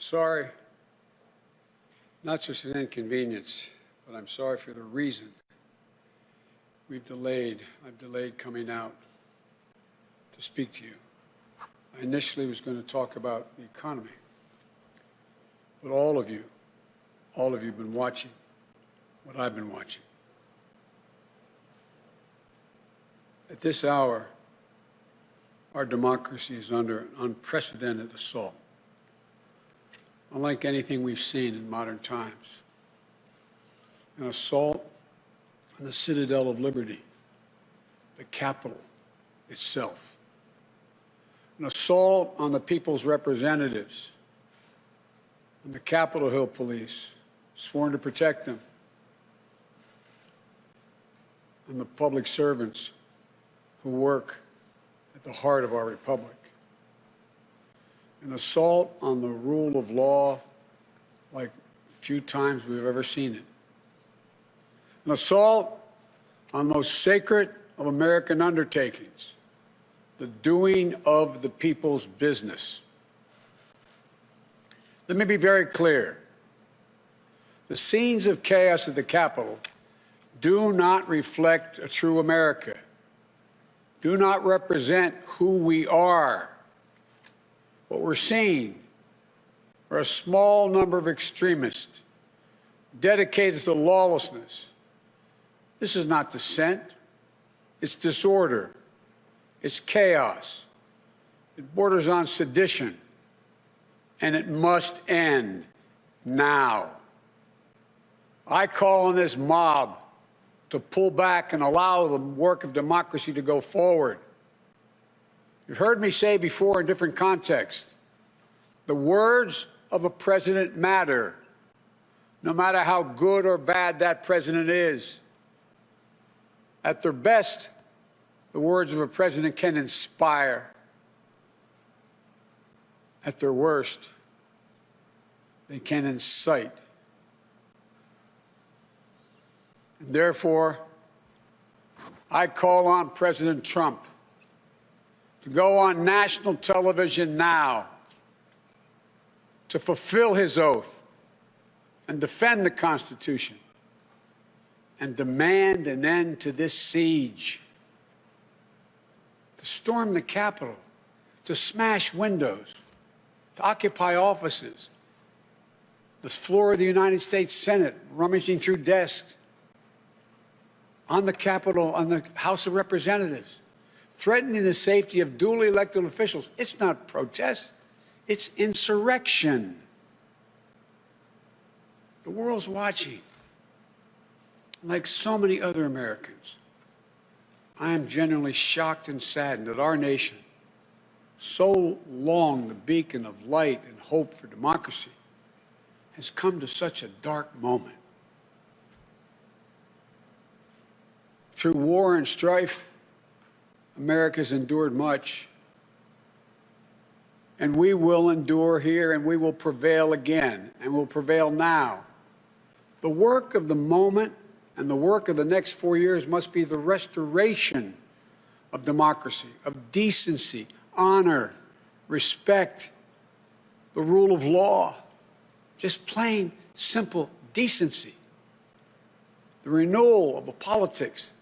sorry, not just an inconvenience, but I'm sorry for the reason I've delayed coming out to speak to you. I initially was going to talk about the economy, but all of you have been watching what I've been watching. At this hour, our democracy is under an unprecedented assault, unlike anything we've seen in modern times. An assault on the citadel of liberty, the Capitol itself. An assault on the people's representatives, on the Capitol Hill police, sworn to protect them, on the public servants who work at the heart of our republic. An assault on the rule of law like few times we've ever seen it. An assault on the most sacred of American undertakings, the doing of the people's business. Let me be very clear. The scenes of chaos at the Capitol do not reflect a true America, do not represent who we are. What we're seeing are a small number of extremists dedicated to lawlessness. This is not dissent. It's disorder. It's chaos. It borders on sedition. And it must end now. I call on this mob to pull back and allow the work of democracy to go forward. You've heard me say before in different contexts, the words of a president matter, no matter how good or bad that president is. At their best, the words of a president can inspire. At their worst, they can incite. And therefore, I call on President Trump to go on national television now to fulfill his oath and defend the Constitution and demand an end to this siege, to storm the Capitol, to smash windows, to occupy offices, the floor of the United States Senate, rummaging through desks, on the Capitol, on the House of Representatives, threatening the safety of duly elected officials. It's not protest, it's insurrection. The world's watching. Like so many other Americans, I am genuinely shocked and saddened that our nation, so long the beacon of light and hope for democracy, has come to such a dark moment. Through war and strife, America's endured much, and we will endure here, and we will prevail again, and will prevail now. The work of the moment and the work of the next 4 years must be the restoration of democracy, of decency, honor, respect, the rule of law, just plain, simple decency. The renewal of the politics.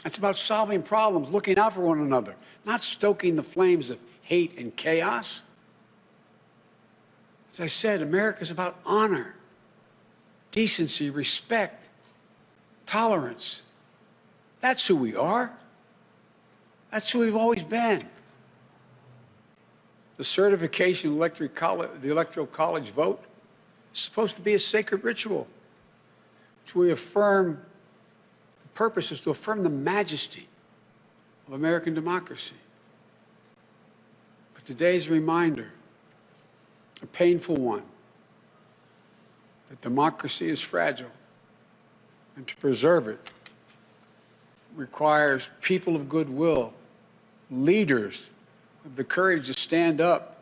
It's about solving problems, looking out for one another, not stoking the flames of hate and chaos. As I said, America is about honor, decency, respect, tolerance. That's who we are. That's who we've always been. The certification of the Electoral College vote is supposed to be a sacred ritual, which we affirm. The purpose is to affirm the majesty of American democracy. But today's reminder, a painful one, that democracy is fragile, and to preserve it requires people of goodwill, leaders with the courage to stand up,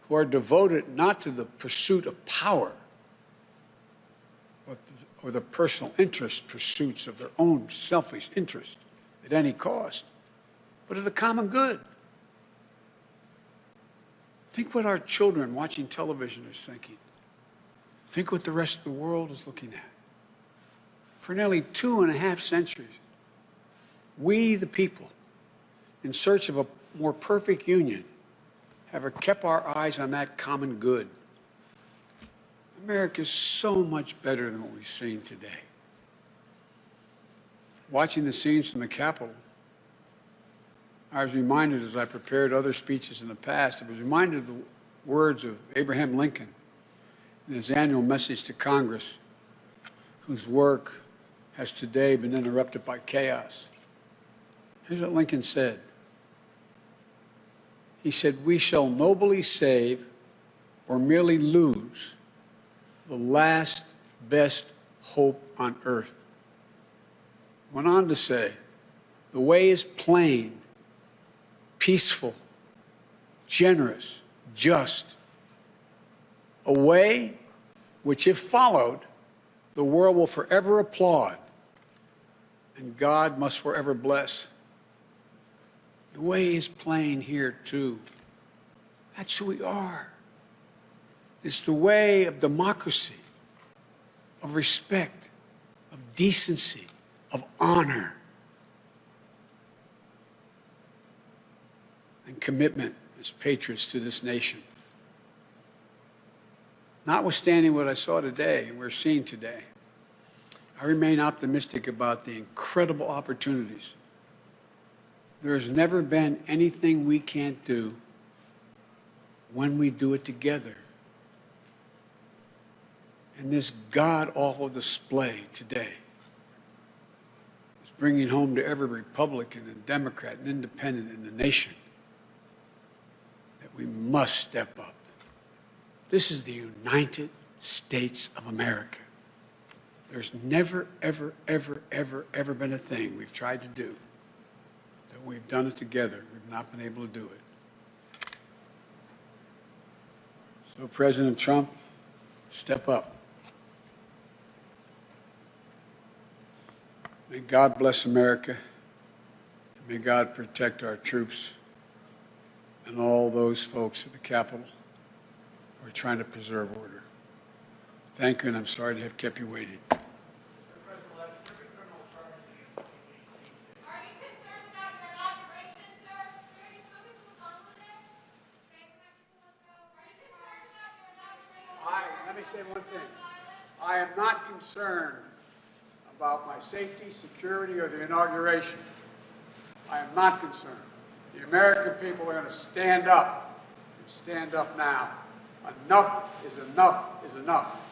who are devoted not to the pursuit of power, or the personal interest pursuits of their own selfish interest at any cost, but of the common good. Think what our children watching television are thinking. Think what the rest of the world is looking at. For nearly 2.5 centuries, we, the people, in search of a more perfect union, have kept our eyes on that common good. America is so much better than what we've seen today. Watching the scenes from the Capitol, I was reminded, as I prepared other speeches in the past, I was reminded of the words of Abraham Lincoln in his annual message to Congress, whose work has today been interrupted by chaos. Here's what Lincoln said. He said, "We shall nobly save or merely lose the last best hope on earth." Went on to say, "The way is plain, peaceful, generous, just, a way which, if followed, the world will forever applaud and God must forever bless." The way is plain here, too. That's who we are. It's the way of democracy, of respect, of decency, of honor, and commitment as patriots to this nation. Notwithstanding what I saw today and we're seeing today, I remain optimistic about the incredible opportunities. There has never been anything we can't do when we do it together. And this god-awful display today is bringing home to every Republican and Democrat and Independent in the nation that we must step up. This is the United States of America. There's never, ever, ever, ever, ever been a thing we've tried to do that we've done it together. We've not been able to do it. So, President Trump, step up. May God bless America. May God protect our troops and all those folks at the Capitol who are trying to preserve order. Thank you, and I'm sorry to have kept you waiting. Let me say one thing. I am not concerned about my safety, security, or the inauguration. I am not concerned. The American people are going to stand up, and stand up now. Enough is enough is enough.